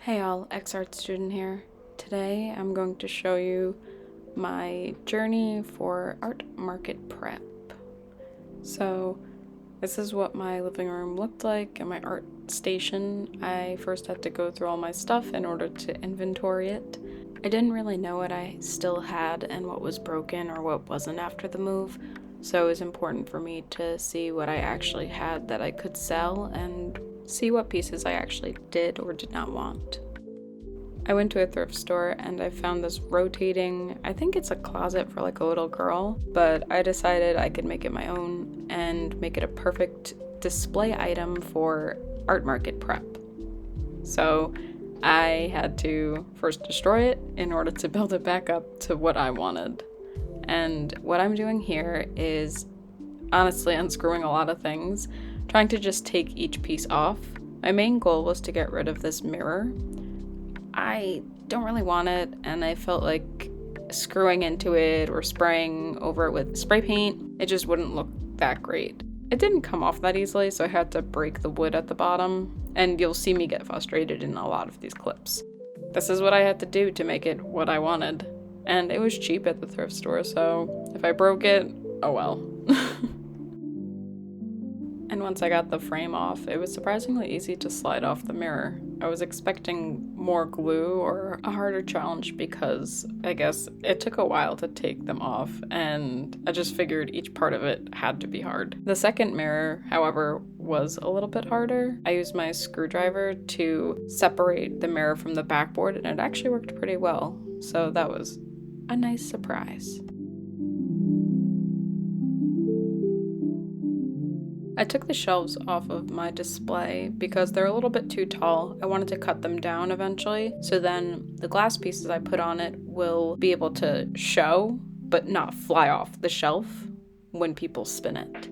Hey all, ex-art student here. Today I'm going to show you my journey for art market prep. So this is what my living room looked like and my art station. I first had to go through all my stuff in order to inventory it. I didn't really know what I still had and what was broken or what wasn't after the move, so it was important for me to see what I actually had that I could sell and see what pieces I actually did or did not want. I went to a thrift store and I found this rotating, I think it's a closet for like a little girl, but I decided I could make it my own and make it a perfect display item for art market prep. So I had to first destroy it in order to build it back up to what I wanted. And what I'm doing here is honestly unscrewing a lot of things, trying to just take each piece off. My main goal was to get rid of this mirror. I don't really want it, and I felt like screwing into it or spraying over it with spray paint, it just wouldn't look that great. It didn't come off that easily, so I had to break the wood at the bottom, and you'll see me get frustrated in a lot of these clips. This is what I had to do to make it what I wanted, and it was cheap at the thrift store, so if I broke it, oh well. And once I got the frame off, it was surprisingly easy to slide off the mirror. I was expecting more glue or a harder challenge because I guess it took a while to take them off, and I just figured each part of it had to be hard. The second mirror, however, was a little bit harder. I used my screwdriver to separate the mirror from the backboard, and it actually worked pretty well, so that was a nice surprise. I took the shelves off of my display because they're a little bit too tall. I wanted to cut them down eventually, so then the glass pieces I put on it will be able to show, but not fly off the shelf when people spin it.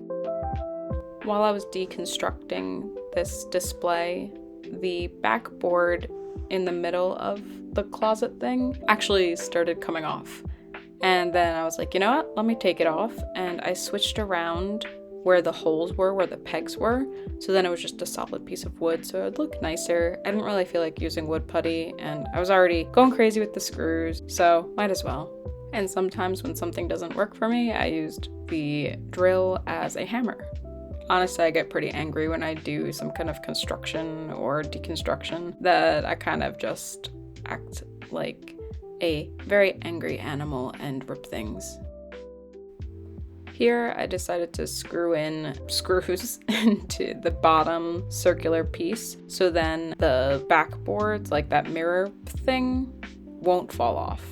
While I was deconstructing this display, the backboard in the middle of the closet thing actually started coming off. And then I was like, you know what? Let me take it off. And I switched around where the holes were, where the pegs were, so then it was just a solid piece of wood, so it would look nicer. I didn't really feel like using wood putty, and I was already going crazy with the screws, so might as well. And sometimes when something doesn't work for me, I used the drill as a hammer. Honestly, I get pretty angry when I do some kind of construction or deconstruction that I kind of just act like a very angry animal and rip things. Here, I decided to screw in screws into the bottom circular piece, so then the backboards, like that mirror thing, won't fall off.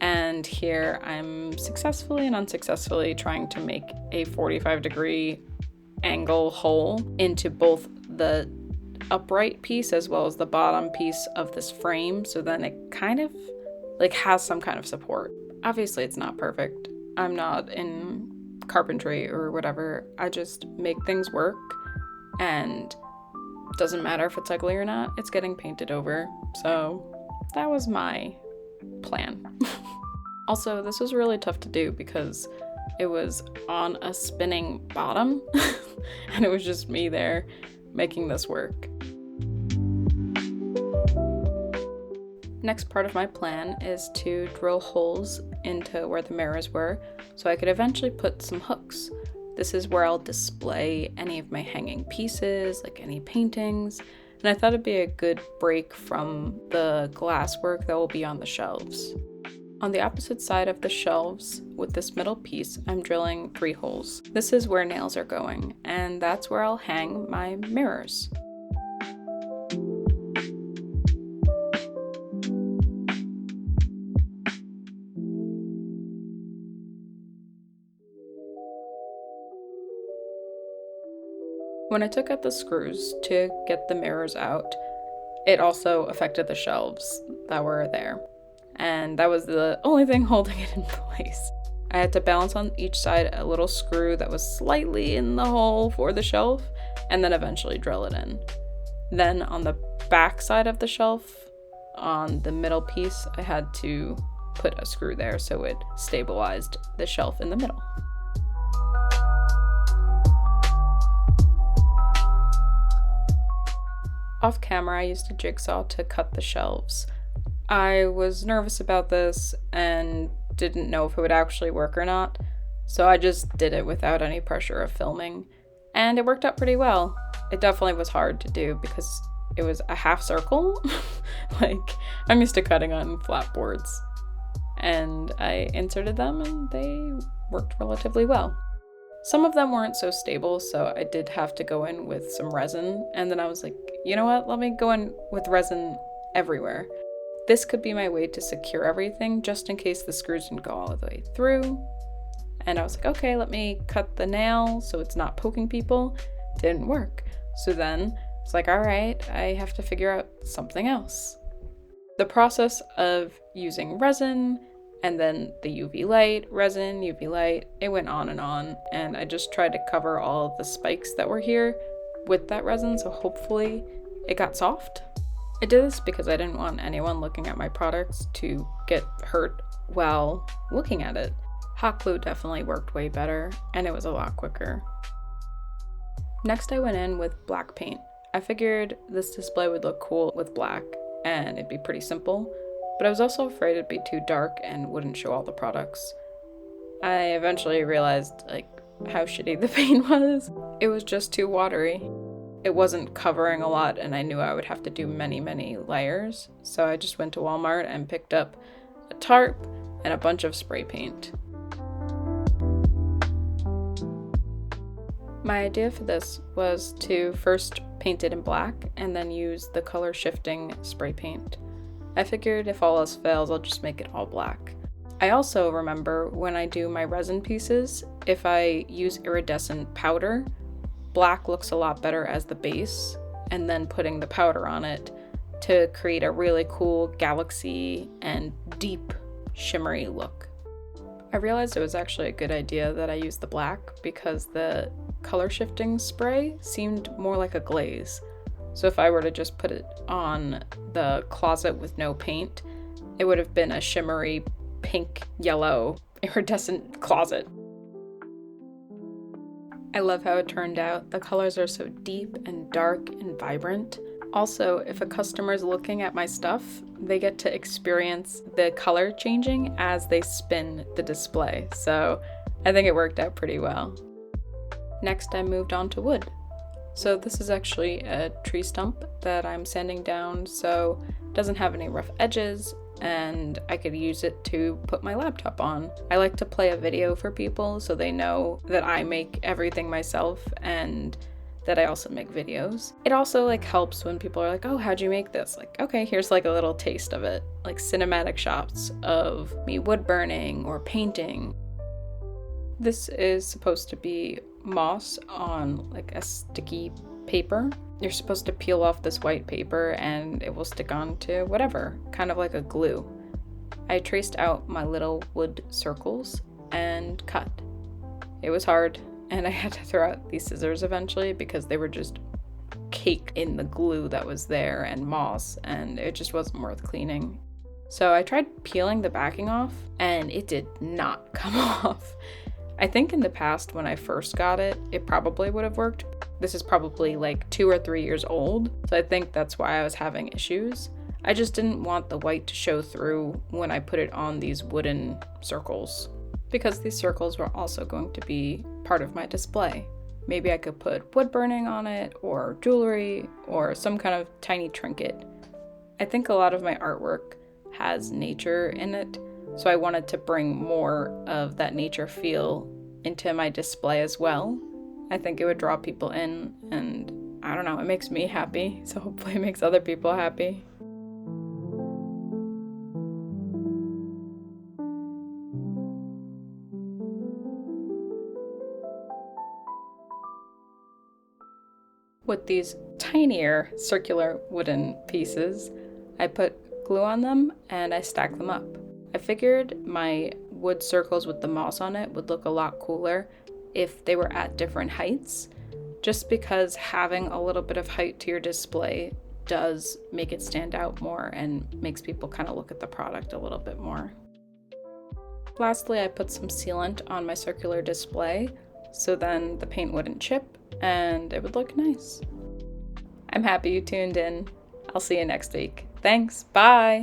And here, I'm successfully and unsuccessfully trying to make a 45-degree angle hole into both the upright piece as well as the bottom piece of this frame, so then it kind of like has some kind of support. Obviously, it's not perfect. I'm not in carpentry or whatever. I just make things work, and doesn't matter if it's ugly or not, it's getting painted over. So that was my plan. Also, this was really tough to do because it was on a spinning bottom and it was just me there making this work. Next part of my plan is to drill holes into where the mirrors were so I could eventually put some hooks. This is where I'll display any of my hanging pieces, like any paintings, and I thought it'd be a good break from the glasswork that will be on the shelves. On the opposite side of the shelves, with this middle piece, I'm drilling 3 holes. This is where nails are going, and that's where I'll hang my mirrors. When I took out the screws to get the mirrors out, it also affected the shelves that were there. And that was the only thing holding it in place. I had to balance on each side a little screw that was slightly in the hole for the shelf, and then eventually drill it in. Then on the back side of the shelf, on the middle piece, I had to put a screw there so it stabilized the shelf in the middle. Off camera, I used a jigsaw to cut the shelves. I was nervous about this and didn't know if it would actually work or not, so I just did it without any pressure of filming, and it worked out pretty well. It definitely was hard to do because it was a half circle. Like, I'm used to cutting on flat boards. And I inserted them and they worked relatively well. Some of them weren't so stable, so I did have to go in with some resin, and then I was like, you know what, let me go in with resin everywhere. This could be my way to secure everything just in case the screws didn't go all the way through. And I was like, okay, let me cut the nail so it's not poking people. Didn't work. So then it's like, all right, I have to figure out something else. The process of using resin and then the UV light, resin, UV light, it went on, and I just tried to cover all of the spikes that were here with that resin, so hopefully it got soft. I did this because I didn't want anyone looking at my products to get hurt while looking at it. Hot glue definitely worked way better, and it was a lot quicker. Next, I went in with black paint. I figured this display would look cool with black, and it'd be pretty simple, but I was also afraid it'd be too dark and wouldn't show all the products. I eventually realized, how shitty the paint was. It was just too watery. It wasn't covering a lot, and I knew I would have to do many layers, so I just went to Walmart and picked up a tarp and a bunch of spray paint. My idea for this was to first paint it in black and then use the color shifting spray paint. I figured if all else fails, I'll just make it all black. I also remember when I do my resin pieces, if I use iridescent powder, black looks a lot better as the base, and then putting the powder on it to create a really cool galaxy and deep shimmery look. I realized it was actually a good idea that I used the black because the color shifting spray seemed more like a glaze. So if I were to just put it on the closet with no paint, it would have been a shimmery pink, yellow, iridescent closet. I love how it turned out. The colors are so deep and dark and vibrant. Also, if a customer is looking at my stuff, they get to experience the color changing as they spin the display. So I think it worked out pretty well. Next, I moved on to wood. So this is actually a tree stump that I'm sanding down so it doesn't have any rough edges, and I could use it to put my laptop on. I like to play a video for people so they know that I make everything myself and that I also make videos. It also helps when people are like, oh, how'd you make this? Okay, here's a little taste of it, cinematic shots of me wood burning or painting. This is supposed to be moss on a sticky paper. You're supposed to peel off this white paper and it will stick onto whatever, kind of like a glue. I traced out my little wood circles and cut. It was hard, and I had to throw out these scissors eventually because they were just caked in the glue that was there and moss, and it just wasn't worth cleaning. So I tried peeling the backing off and it did not come off. I think in the past when I first got it, it probably would have worked. This is probably 2 or 3 years old, so I think that's why I was having issues. I just didn't want the white to show through when I put it on these wooden circles, because these circles were also going to be part of my display. Maybe I could put wood burning on it, or jewelry, or some kind of tiny trinket. I think a lot of my artwork has nature in it, so I wanted to bring more of that nature feel into my display as well. I think it would draw people in, and I don't know, it makes me happy, so hopefully it makes other people happy. With these tinier circular wooden pieces, I put glue on them and I stacked them up. I figured my wood circles with the moss on it would look a lot cooler if they were at different heights, just because having a little bit of height to your display does make it stand out more and makes people kind of look at the product a little bit more. Lastly, I put some sealant on my circular display so then the paint wouldn't chip and it would look nice. I'm happy you tuned in. I'll see you next week. Thanks. Bye.